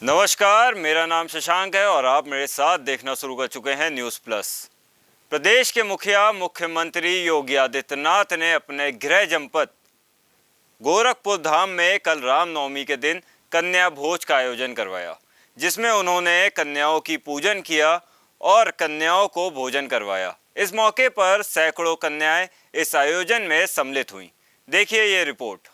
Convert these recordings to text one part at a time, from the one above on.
नमस्कार, मेरा नाम शशांक है और आप मेरे साथ देखना शुरू कर चुके हैं न्यूज़ प्लस। प्रदेश के मुखिया मुख्यमंत्री योगी आदित्यनाथ ने अपने गृह जनपद गोरखपुर धाम में कल रामनवमी के दिन कन्या भोज का आयोजन करवाया, जिसमें उन्होंने कन्याओं की पूजन किया और कन्याओं को भोजन करवाया। इस मौके पर सैकड़ों कन्याएं इस आयोजन में सम्मिलित हुईं। देखिए ये रिपोर्ट।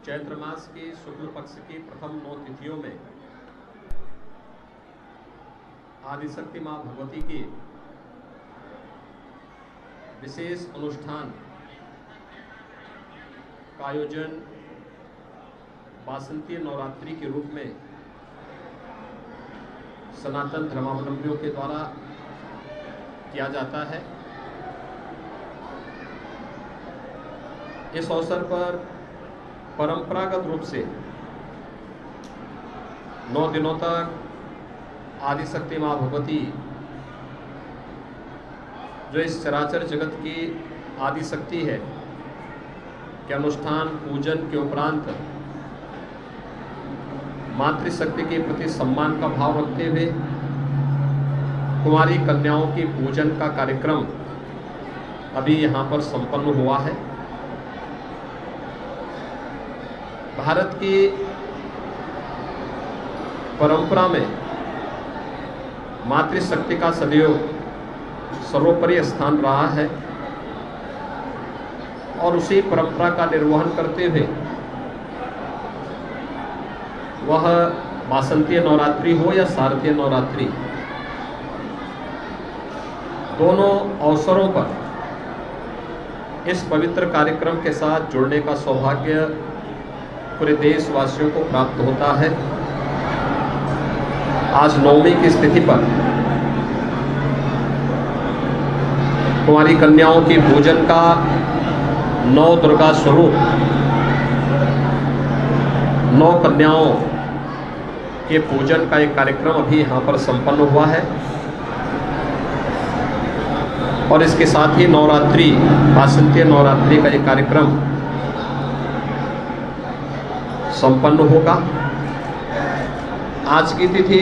चैत्र मास की शुक्ल पक्ष की प्रथम 9 तिथियों में आदिशक्ति मां भगवती की विशेष अनुष्ठान का आयोजन वासंतीय नवरात्रि के रूप में सनातन धर्मावलंबियों के द्वारा किया जाता है। इस अवसर पर परंपरागत रूप से 9 दिनों तक आदिशक्ति मां भगवती जो इस चराचर जगत की आदिशक्ति है के अनुष्ठान पूजन के उपरांत मातृशक्ति के प्रति सम्मान का भाव रखते हुए कुमारी कन्याओं की पूजन का कार्यक्रम अभी यहाँ पर संपन्न हुआ है। भारत की परंपरा में मातृशक्ति का सदैव सर्वोपरि स्थान रहा है और उसी परंपरा का निर्वहन करते हुए वह वासंतीय नवरात्रि हो या शारदीय नवरात्रि, दोनों अवसरों पर इस पवित्र कार्यक्रम के साथ जुड़ने का सौभाग्य पूरे देशवासियों को प्राप्त होता है। आज नवमी की स्थिति पर कुमारी कन्याओं की पूजन का नौ दुर्गा स्वरूप 9 कन्याओं के पूजन का एक कार्यक्रम अभी यहाँ पर संपन्न हुआ है और इसके साथ ही नवरात्रि वासंतीय नवरात्रि का एक कार्यक्रम संपन्न होगा। आज की तिथि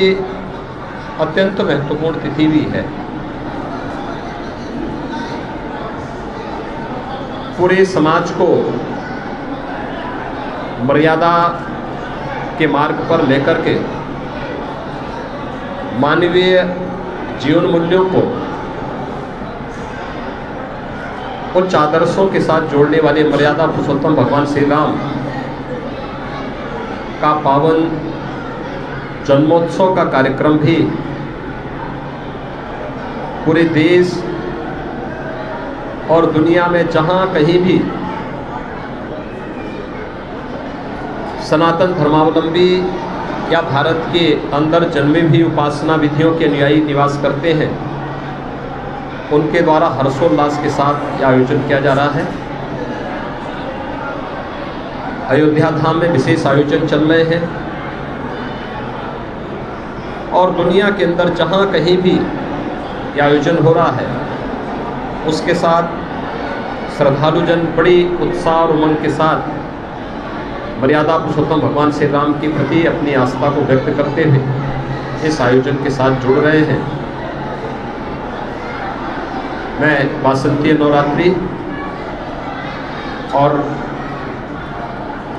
अत्यंत महत्वपूर्ण तिथि भी है। पूरे समाज को मर्यादा के मार्ग पर लेकर के मानवीय जीवन मूल्यों को उच्च आदर्शों के साथ जोड़ने वाले मर्यादा पुरुषोत्तम भगवान श्री राम का पावन जन्मोत्सव का कार्यक्रम भी पूरे देश और दुनिया में जहां कहीं भी सनातन धर्मावलंबी या भारत के अंदर जन्मे भी उपासना विधियों के अनुयायी निवास करते हैं, उनके द्वारा हर्षोल्लास के साथ यह आयोजन किया जा रहा है। अयोध्या धाम में विशेष आयोजन चल रहे हैं और दुनिया के अंदर जहां कहीं भी यह आयोजन हो रहा है, उसके साथ श्रद्धालुजन बड़ी उत्साह और उमंग के साथ मर्यादा पुरुषोत्तम भगवान श्री राम के प्रति अपनी आस्था को व्यक्त करते हुए इस आयोजन के साथ जुड़ रहे हैं। मैं वासंतीय नवरात्रि और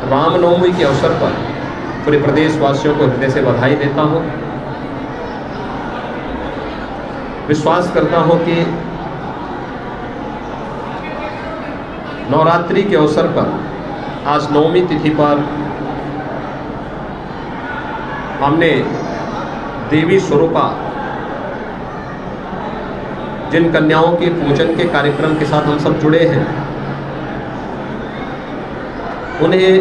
रामनवमी के अवसर पर पूरे प्रदेशवासियों को हृदय से बधाई देता हूँ। विश्वास करता हूँ कि नवरात्रि के अवसर पर आज नवमी तिथि पर हमने देवी स्वरूपा जिन कन्याओं के पूजन के कार्यक्रम के साथ हम सब जुड़े हैं, उन्हें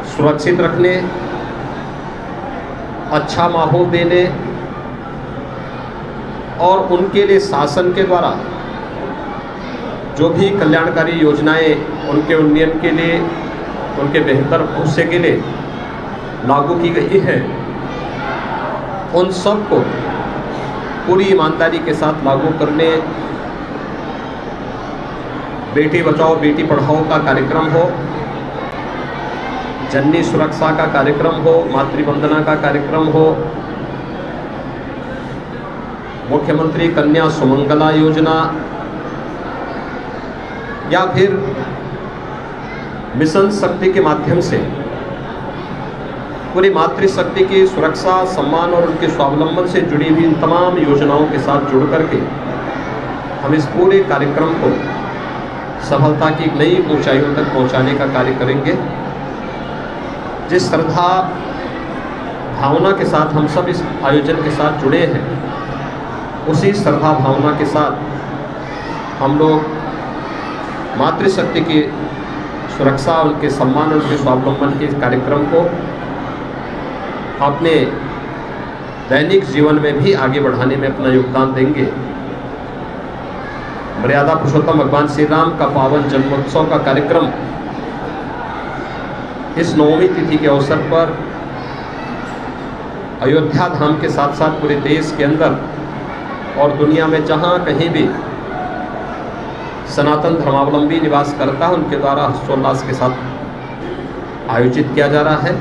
सुरक्षित रखने, अच्छा माहौल देने और उनके लिए शासन के द्वारा जो भी कल्याणकारी योजनाएं उनके उन्नयन के लिए, उनके बेहतर भविष्य के लिए लागू की गई है, उन सब को पूरी ईमानदारी के साथ लागू करने, बेटी बचाओ बेटी पढ़ाओ का कार्यक्रम हो, जननी सुरक्षा का कार्यक्रम हो, मातृवंदना का कार्यक्रम हो, मुख्यमंत्री कन्या सुमंगला योजना या फिर मिशन शक्ति के माध्यम से पूरी मातृशक्ति की सुरक्षा, सम्मान और उनके स्वावलंबन से जुड़ी हुई इन तमाम योजनाओं के साथ जुड़ करके हम इस पूरे कार्यक्रम को सफलता की नई ऊंचाइयों तक पहुंचाने का कार्य करेंगे। जिस श्रद्धा भावना के साथ हम सब इस आयोजन के साथ जुड़े हैं, उसी श्रद्धा भावना के साथ हम लोग मातृशक्ति की सुरक्षा, उनके सम्मान, उनके स्वावलंबन के इस कार्यक्रम को अपने दैनिक जीवन में भी आगे बढ़ाने में अपना योगदान देंगे। मर्यादा पुरुषोत्तम भगवान श्री राम का पावन जन्मोत्सव का कार्यक्रम इस नवमी तिथि के अवसर पर अयोध्या धाम के साथ साथ पूरे देश के अंदर और दुनिया में जहाँ कहीं भी सनातन धर्मावलंबी निवास करता है, उनके द्वारा हर्षोल्लास के साथ आयोजित किया जा रहा है।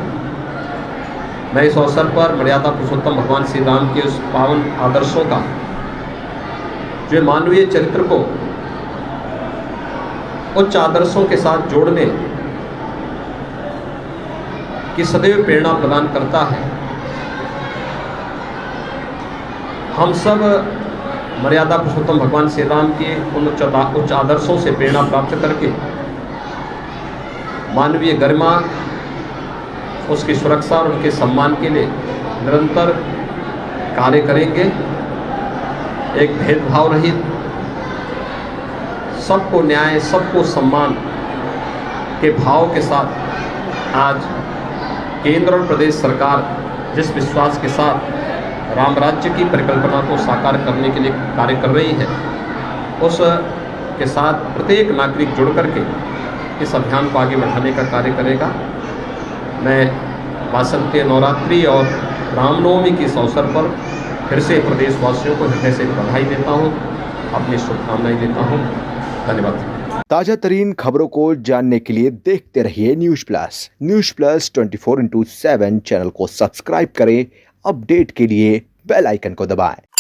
मैं इस अवसर पर मर्यादा पुरुषोत्तम भगवान श्री राम के उस पावन आदर्शों का, जो मानवीय चरित्र को उच्च आदर्शों के साथ जोड़ने की सदैव प्रेरणा प्रदान करता है। हम सब मर्यादा पुरुषोत्तम भगवान श्री राम के उन उच्च आदर्शों से प्रेरणा प्राप्त करके मानवीय गरिमा, उसकी सुरक्षा और उनके सम्मान के लिए निरंतर कार्य करेंगे। एक भेदभाव रहित, सबको न्याय, सबको सम्मान के भाव के साथ आज केंद्र और प्रदेश सरकार जिस विश्वास के साथ राम राज्य की परिकल्पना को साकार करने के लिए कार्य कर रही है, उस के साथ प्रत्येक नागरिक जुड़ करके इस अभियान को आगे बढ़ाने का कार्य करेगा। मैं वासंती नवरात्रि और रामनवमी के इस अवसर पर फिर से प्रदेशवासियों को हृदय से बधाई देता हूँ, अपनी शुभकामनाएं देता हूँ। धन्यवाद। ताजा तरीन खबरों को जानने के लिए देखते रहिए न्यूज़ प्लस 24/7 चैनल को सब्सक्राइब करें। अपडेट के लिए बेल आइकन को दबाएं।